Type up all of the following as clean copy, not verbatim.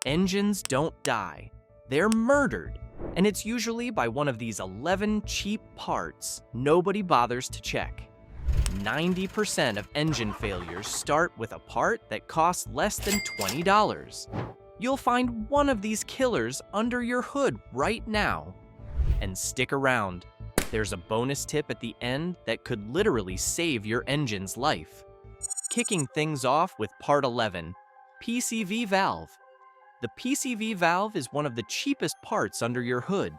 Engines don't die. They're murdered. And it's usually by one of these 11 cheap parts nobody bothers to check. 90% of engine failures start with a part that costs less than $20. You'll find one of these killers under your hood right now. And stick around. There's a bonus tip at the end that could literally save your engine's life. Kicking things off with part 11, PCV valve. The PCV valve is one of the cheapest parts under your hood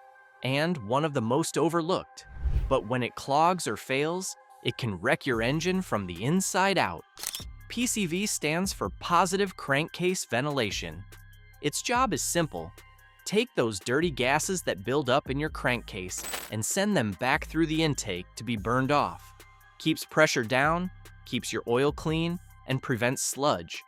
and one of the most overlooked. But when it clogs or fails, it can wreck your engine from the inside out. PCV stands for positive crankcase ventilation. Its job is simple. Take those dirty gases that build up in your crankcase and send them back through the intake to be burned off. Keeps pressure down, keeps your oil clean, and prevents sludge.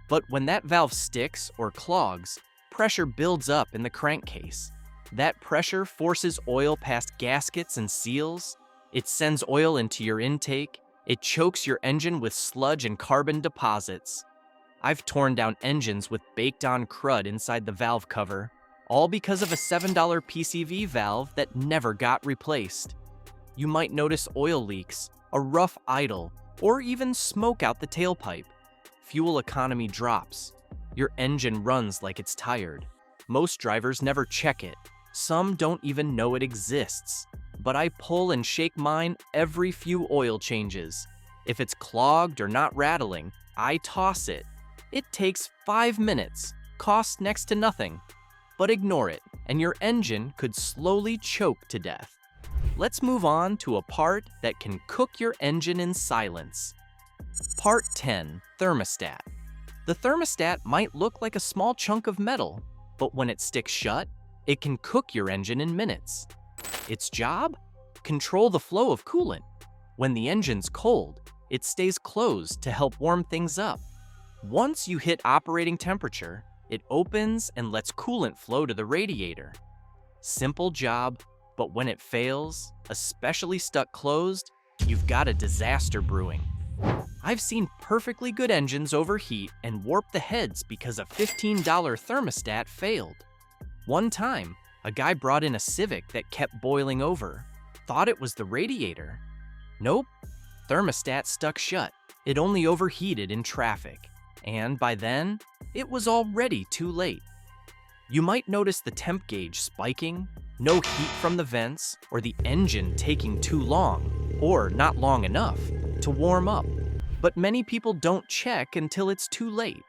But when that valve sticks or clogs, pressure builds up in the crankcase. That pressure forces oil past gaskets and seals. It sends oil into your intake. It chokes your engine with sludge and carbon deposits. I've torn down engines with baked-on crud inside the valve cover, all because of a $7 PCV valve that never got replaced. You might notice oil leaks, a rough idle, or even smoke out the tailpipe. Fuel economy drops. Your engine runs like it's tired. Most drivers never check it. Some don't even know it exists. But I pull and shake mine every few oil changes. If it's clogged or not rattling, I toss it. It takes 5 minutes, costs next to nothing. But ignore it, and your engine could slowly choke to death. Let's move on to a part that can cook your engine in silence. Part 10, Thermostat. The thermostat might look like a small chunk of metal, but when it sticks shut, it can cook your engine in minutes. Its job? Control the flow of coolant. When the engine's cold, it stays closed to help warm things up. Once you hit operating temperature, it opens and lets coolant flow to the radiator. Simple job, but when it fails, especially stuck closed, you've got a disaster brewing. I've seen perfectly good engines overheat and warp the heads because a $15 thermostat failed. One time, a guy brought in a Civic that kept boiling over. Thought it was the radiator. Nope, thermostat stuck shut. It only overheated in traffic. And by then, it was already too late. You might notice the temp gauge spiking, no heat from the vents, or the engine taking too long, or not long enough, to warm up. But many people don't check until it's too late.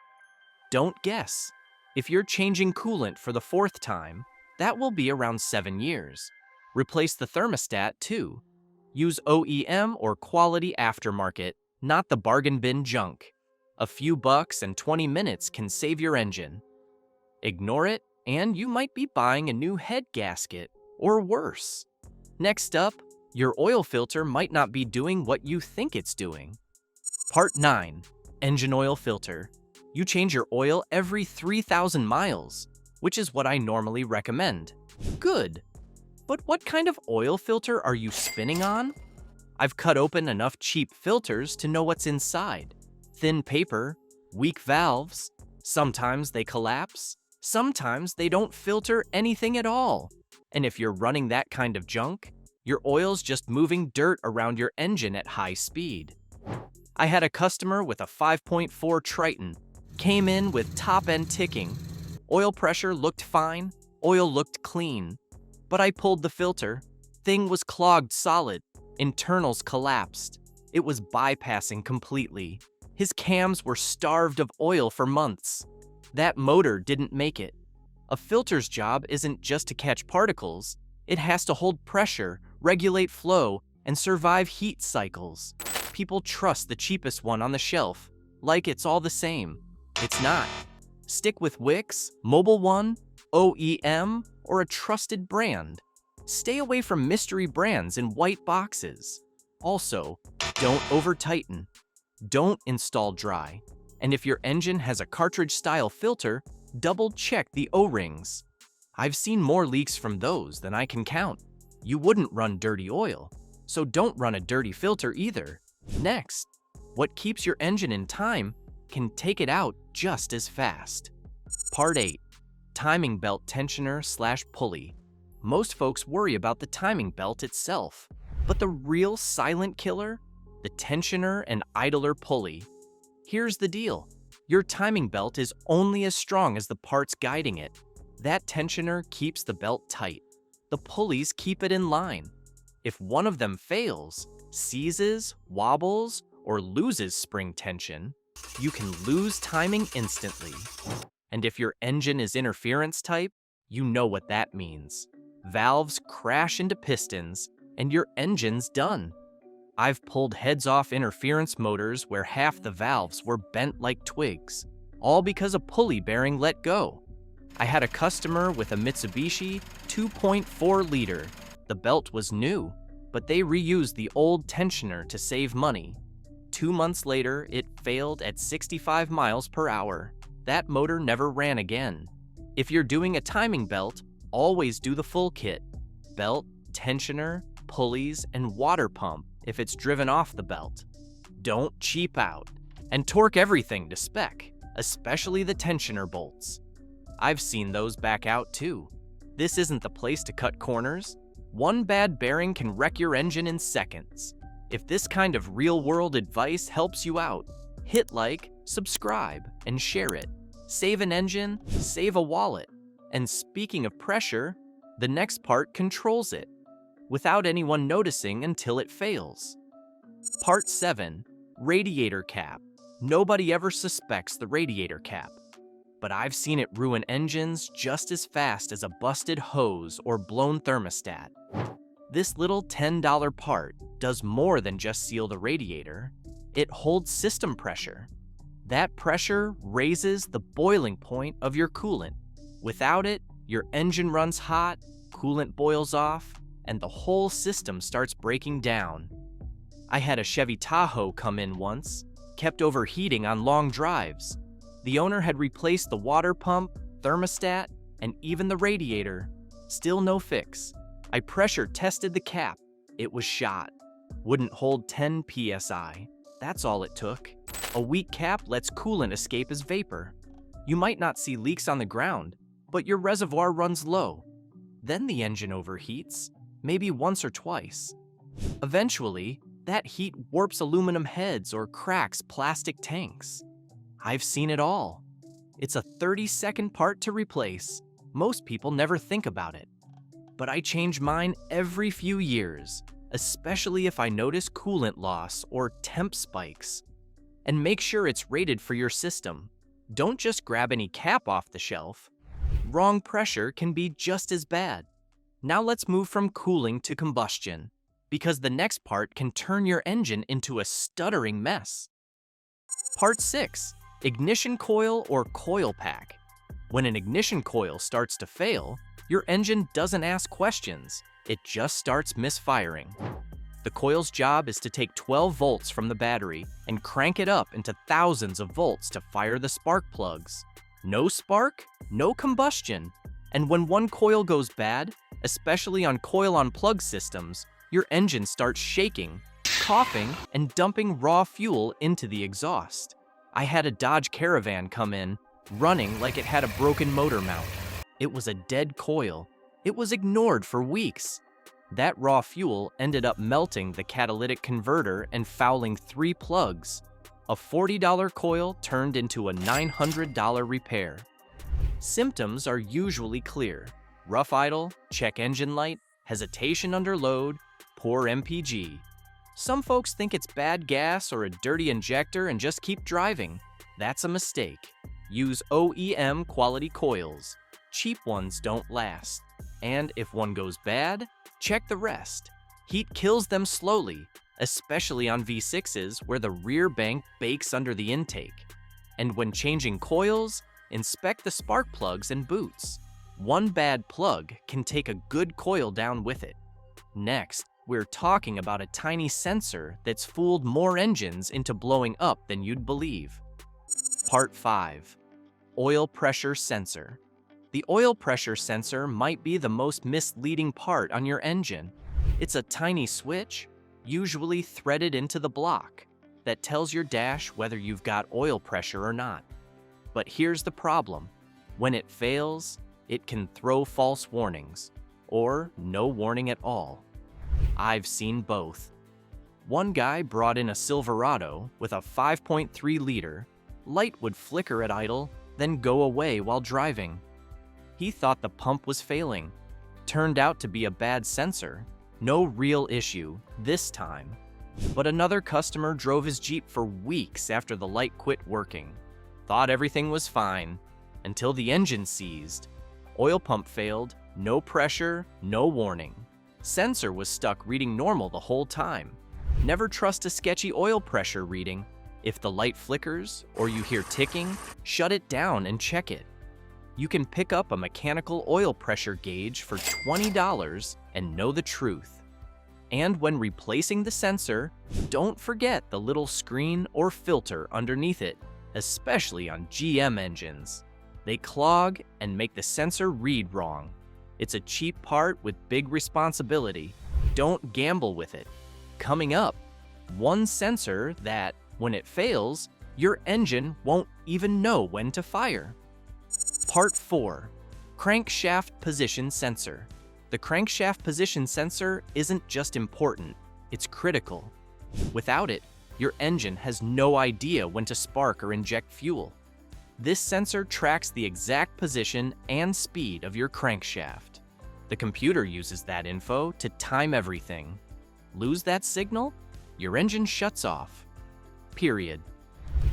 Don't guess. If you're changing coolant for the 4th time, that will be around 7 years. Replace the thermostat too. Use OEM or quality aftermarket, not the bargain bin junk. A few bucks and 20 minutes can save your engine. Ignore it, and you might be buying a new head gasket, or worse. Next up, your oil filter might not be doing what you think it's doing. Part 9, Engine Oil Filter. You change your oil every 3,000 miles, which is what I normally recommend. Good. But what kind of oil filter are you spinning on? I've cut open enough cheap filters to know what's inside. Thin paper, weak valves, sometimes they collapse, sometimes they don't filter anything at all. And if you're running that kind of junk, your oil's just moving dirt around your engine at high speed. I had a customer with a 5.4 Triton, came in with top-end ticking. Oil pressure looked fine, oil looked clean. But I pulled the filter. Thing was clogged solid, internals collapsed. It was bypassing completely. His cams were starved of oil for months. That motor didn't make it. A filter's job isn't just to catch particles. It has to hold pressure, regulate flow, and survive heat cycles. People trust the cheapest one on the shelf, like it's all the same. It's not. Stick with Wix, Mobile One, OEM, or a trusted brand. Stay away from mystery brands in white boxes. Also, don't over-tighten. Don't install dry. And if your engine has a cartridge-style filter, double-check the O-rings. I've seen more leaks from those than I can count. You wouldn't run dirty oil, so don't run a dirty filter either. Next, what keeps your engine in time can take it out just as fast. Part 8. timing belt tensioner/pulley. Most folks worry about the timing belt itself, but the real silent killer? The tensioner and idler pulley. Here's the deal. Your timing belt is only as strong as the parts guiding it. That tensioner keeps the belt tight. The pulleys keep it in line. If one of them fails, seizes, wobbles, or loses spring tension, you can lose timing instantly. And if your engine is interference type, you know what that means. Valves crash into pistons, and your engine's done. I've pulled heads off interference motors where half the valves were bent like twigs, all because a pulley bearing let go. I had a customer with a Mitsubishi 2.4-liter. The belt was new, but they reused the old tensioner to save money. 2 months later, it failed at 65 miles per hour. That motor never ran again. If you're doing a timing belt, always do the full kit. Belt, tensioner, pulleys, and water pump if it's driven off the belt. Don't cheap out. And torque everything to spec, especially the tensioner bolts. I've seen those back out too. This isn't the place to cut corners. One bad bearing can wreck your engine in seconds. If this kind of real-world advice helps you out, hit like, subscribe, and share it. Save an engine, save a wallet. And speaking of pressure, the next part controls it, without anyone noticing until it fails. Part 7, Radiator Cap. Nobody ever suspects the radiator cap, but I've seen it ruin engines just as fast as a busted hose or blown thermostat. This little $10 part does more than just seal the radiator. It holds system pressure. That pressure raises the boiling point of your coolant. Without it, your engine runs hot, coolant boils off, and the whole system starts breaking down. I had a Chevy Tahoe come in once, kept overheating on long drives. The owner had replaced the water pump, thermostat, and even the radiator. Still no fix. I pressure tested the cap. It was shot. Wouldn't hold 10 psi. That's all it took. A weak cap lets coolant escape as vapor. You might not see leaks on the ground, but your reservoir runs low. Then the engine overheats, maybe once or twice. Eventually, that heat warps aluminum heads or cracks plastic tanks. I've seen it all. It's a 30-second part to replace. Most people never think about it. But I change mine every few years, especially if I notice coolant loss or temp spikes. And make sure it's rated for your system. Don't just grab any cap off the shelf. Wrong pressure can be just as bad. Now let's move from cooling to combustion, because the next part can turn your engine into a stuttering mess. Part 6, Ignition Coil or Coil Pack. When an ignition coil starts to fail, your engine doesn't ask questions, it just starts misfiring. The coil's job is to take 12 volts from the battery and crank it up into thousands of volts to fire the spark plugs. No spark, no combustion. And when one coil goes bad, especially on coil-on-plug systems, your engine starts shaking, coughing, and dumping raw fuel into the exhaust. I had a Dodge Caravan come in, running like it had a broken motor mount. It was a dead coil. It was ignored for weeks. That raw fuel ended up melting the catalytic converter and fouling 3 plugs. A $40 coil turned into a $900 repair. Symptoms are usually clear: rough idle, check engine light, hesitation under load, poor MPG. Some folks think it's bad gas or a dirty injector and just keep driving. That's a mistake. Use OEM quality coils. Cheap ones don't last. And if one goes bad, check the rest. Heat kills them slowly, especially on V6s where the rear bank bakes under the intake. And when changing coils, inspect the spark plugs and boots. One bad plug can take a good coil down with it. Next, we're talking about a tiny sensor that's fooled more engines into blowing up than you'd believe. Part 5, Oil Pressure Sensor. The oil pressure sensor might be the most misleading part on your engine. It's a tiny switch, usually threaded into the block, that tells your dash whether you've got oil pressure or not. But here's the problem. When it fails, It can throw false warnings, or no warning at all. I've seen both. One guy brought in a Silverado with a 5.3 liter. Light would flicker at idle, then go away while driving. He thought the pump was failing. Turned out to be a bad sensor. No real issue this time. But another customer drove his Jeep for weeks after the light quit working. Thought everything was fine, until the engine seized. Oil pump failed, no pressure, no warning. Sensor was stuck reading normal the whole time. Never trust a sketchy oil pressure reading. If the light flickers or you hear ticking, shut it down and check it. You can pick up a mechanical oil pressure gauge for $20 and know the truth. And when replacing the sensor, don't forget the little screen or filter underneath it, especially on GM engines. They clog and make the sensor read wrong. It's a cheap part with big responsibility. Don't gamble with it. Coming up, one sensor that, when it fails, your engine won't even know when to fire. Part 4. Crankshaft Position Sensor. The crankshaft position sensor isn't just important, it's critical. Without it, your engine has no idea when to spark or inject fuel. This sensor tracks the exact position and speed of your crankshaft. The computer uses that info to time everything. Lose that signal? Your engine shuts off. Period.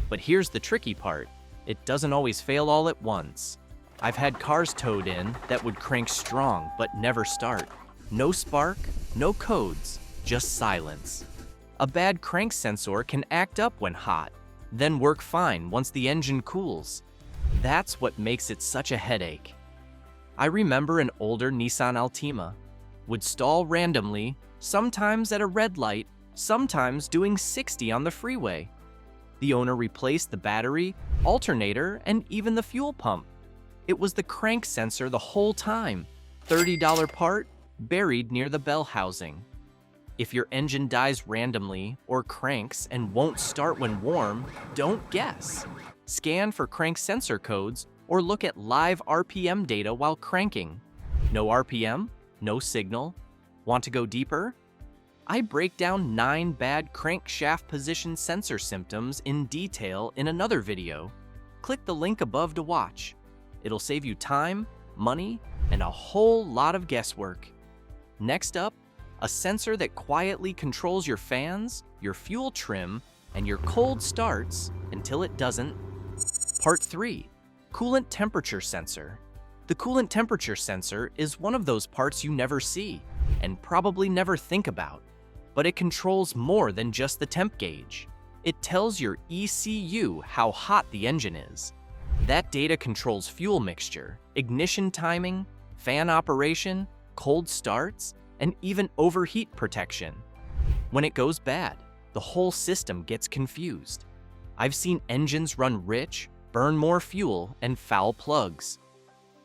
But here's the tricky part. It doesn't always fail all at once. I've had cars towed in that would crank strong but never start. No spark, no codes, just silence. A bad crank sensor can act up when hot, then work fine once the engine cools. That's what makes it such a headache. I remember an older Nissan Altima would stall randomly, sometimes at a red light, sometimes doing 60 on the freeway. The owner replaced the battery, alternator, and even the fuel pump. It was the crank sensor the whole time, $30 part, buried near the bell housing. If your engine dies randomly or cranks and won't start when warm, don't guess. Scan for crank sensor codes or look at live RPM data while cranking. No RPM? No signal? Want to go deeper? I break down 9 bad crankshaft position sensor symptoms in detail in another video. Click the link above to watch. It'll save you time, money, and a whole lot of guesswork. Next up, a sensor that quietly controls your fans, your fuel trim, and your cold starts until it doesn't. Part 3. Coolant Temperature Sensor. The coolant temperature sensor is one of those parts you never see and probably never think about, but it controls more than just the temp gauge. It tells your ECU how hot the engine is. That data controls fuel mixture, ignition timing, fan operation, cold starts, and even overheat protection. When it goes bad, the whole system gets confused. I've seen engines run rich, burn more fuel, and foul plugs.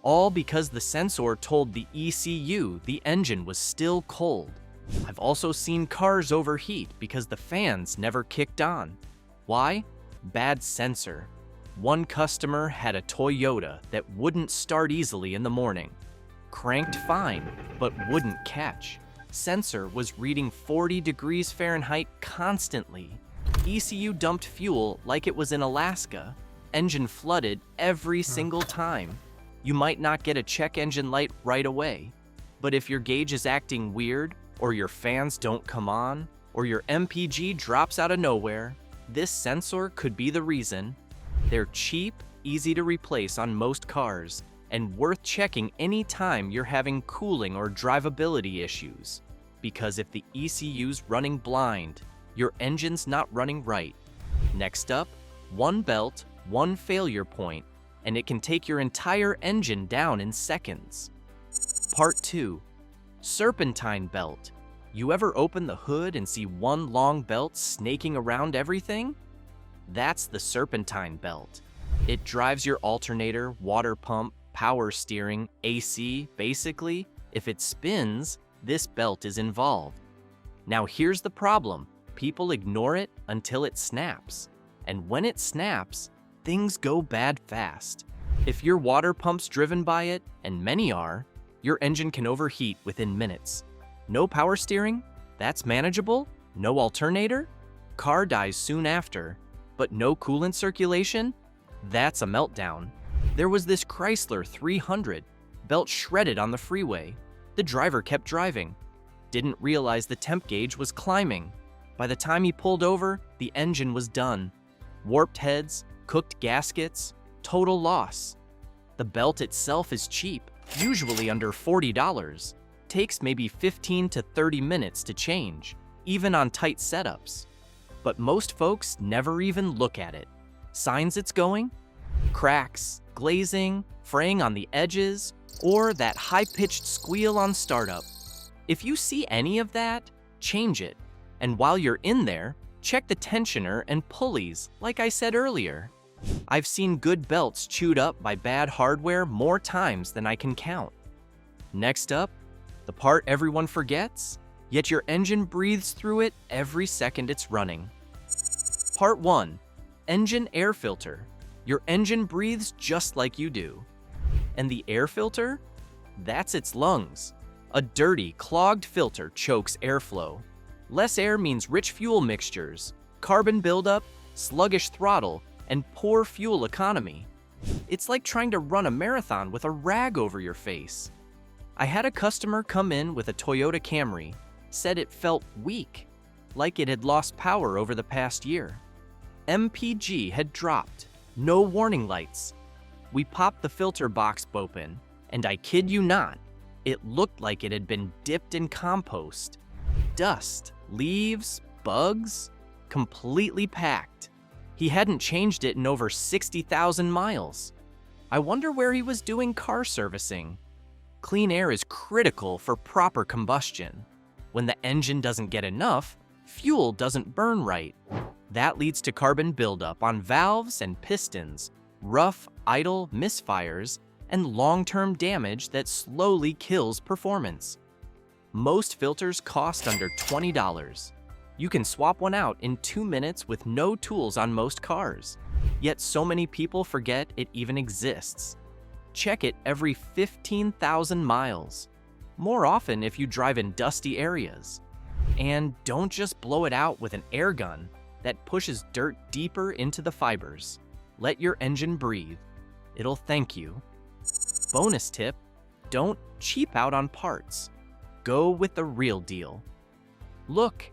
All because the sensor told the ECU the engine was still cold. I've also seen cars overheat because the fans never kicked on. Why? Bad sensor. One customer had a Toyota that wouldn't start easily in the morning. Cranked fine, but wouldn't catch. Sensor was reading 40 degrees Fahrenheit constantly. ECU dumped fuel like it was in Alaska. Engine flooded every single time. You might not get a check engine light right away, but if your gauge is acting weird, or your fans don't come on, or your MPG drops out of nowhere, this sensor could be the reason. They're cheap, easy to replace on most cars, and worth checking anytime you're having cooling or drivability issues. Because if the ECU's running blind, your engine's not running right. Next up, one belt, one failure point, and it can take your entire engine down in seconds. Part 2. Serpentine belt. You ever open the hood and see one long belt snaking around everything? That's the serpentine belt. It drives your alternator, water pump, power steering, AC, basically. If it spins, this belt is involved. Now here's the problem. People ignore it until it snaps. And when it snaps, things go bad fast. If your water pump's driven by it, and many are, your engine can overheat within minutes. No power steering? That's manageable? No alternator? Car dies soon after. But no coolant circulation? That's a meltdown. There was this Chrysler 300, belt shredded on the freeway. The driver kept driving. Didn't realize the temp gauge was climbing. By the time he pulled over, the engine was done. Warped heads, cooked gaskets, total loss. The belt itself is cheap, usually under $40. Takes maybe 15 to 30 minutes to change, even on tight setups. But most folks never even look at it. Signs it's going? Cracks, glazing, fraying on the edges, or that high-pitched squeal on startup. If you see any of that, change it. And while you're in there, check the tensioner and pulleys, like I said earlier. I've seen good belts chewed up by bad hardware more times than I can count. Next up, the part everyone forgets, yet your engine breathes through it every second it's running. Part 1. Engine air filter. Your engine breathes just like you do. And the air filter? That's its lungs. A dirty, clogged filter chokes airflow. Less air means rich fuel mixtures, carbon buildup, sluggish throttle, and poor fuel economy. It's like trying to run a marathon with a rag over your face. I had a customer come in with a Toyota Camry, said it felt weak, like it had lost power over the past year. MPG had dropped, no warning lights. We popped the filter box open, and I kid you not, it looked like it had been dipped in compost. Dust, leaves, bugs, completely packed. He hadn't changed it in over 60,000 miles. I wonder where he was doing car servicing. Clean air is critical for proper combustion. When the engine doesn't get enough, fuel doesn't burn right. That leads to carbon buildup on valves and pistons, rough, idle misfires, and long-term damage that slowly kills performance. Most filters cost under $20. You can swap one out in 2 minutes with no tools on most cars. Yet so many people forget it even exists. Check it every 15,000 miles. More often if you drive in dusty areas. And don't just blow it out with an air gun that pushes dirt deeper into the fibers. Let your engine breathe. It'll thank you. Bonus tip, don't cheap out on parts. Go with the real deal. Look,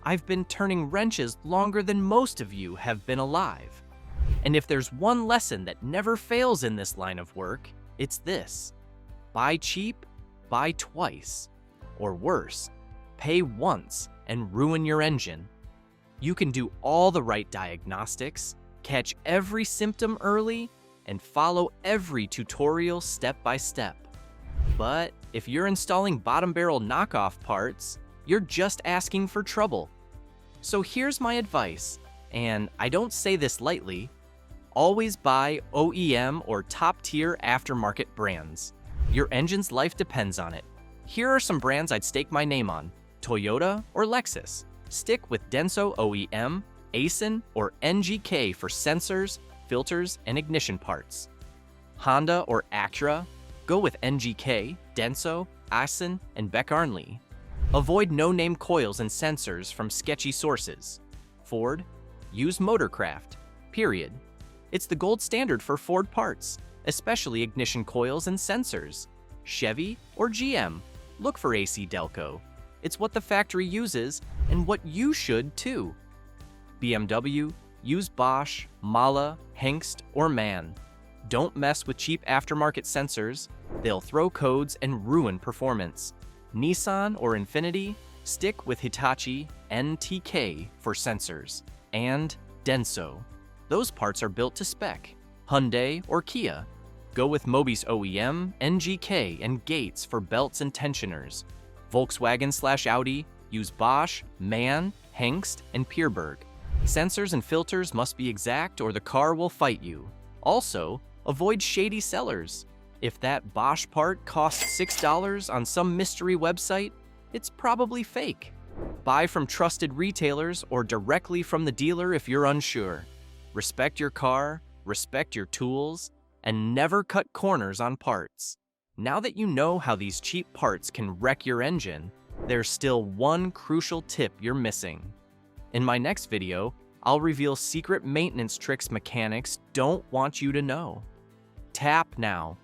I've been turning wrenches longer than most of you have been alive. And if there's one lesson that never fails in this line of work, it's this. Buy cheap, buy twice. Or worse, pay once and ruin your engine. You can do all the right diagnostics, catch every symptom early, and follow every tutorial step by step. But if you're installing bottom barrel knockoff parts, you're just asking for trouble. So here's my advice, and I don't say this lightly, always buy OEM or top-tier aftermarket brands. Your engine's life depends on it. Here are some brands I'd stake my name on: Toyota or Lexus. Stick with Denso OEM, Aisin, or NGK for sensors, filters, and ignition parts. Honda or Acura, go with NGK, Denso, Aisin, and Beck-Arnley. Avoid no-name coils and sensors from sketchy sources. Ford, use Motorcraft, period. It's the gold standard for Ford parts, especially ignition coils and sensors. Chevy or GM, look for AC Delco. It's what the factory uses and what you should too. BMW, use Bosch, Mala, Hengst, or MAN. Don't mess with cheap aftermarket sensors. They'll throw codes and ruin performance. Nissan or Infiniti, stick with Hitachi NTK for sensors. And Denso. Those parts are built to spec. Hyundai or Kia, go with Mobi's OEM, NGK, and Gates for belts and tensioners. Volkswagen/Audi, use Bosch, MAN, Hengst, and Pierburg. Sensors and filters must be exact or the car will fight you. Also, avoid shady sellers. If that Bosch part costs $6 on some mystery website, it's probably fake. Buy from trusted retailers or directly from the dealer if you're unsure. Respect your car, respect your tools, and never cut corners on parts. Now that you know how these cheap parts can wreck your engine, there's still one crucial tip you're missing. In my next video, I'll reveal secret maintenance tricks mechanics don't want you to know. Tap now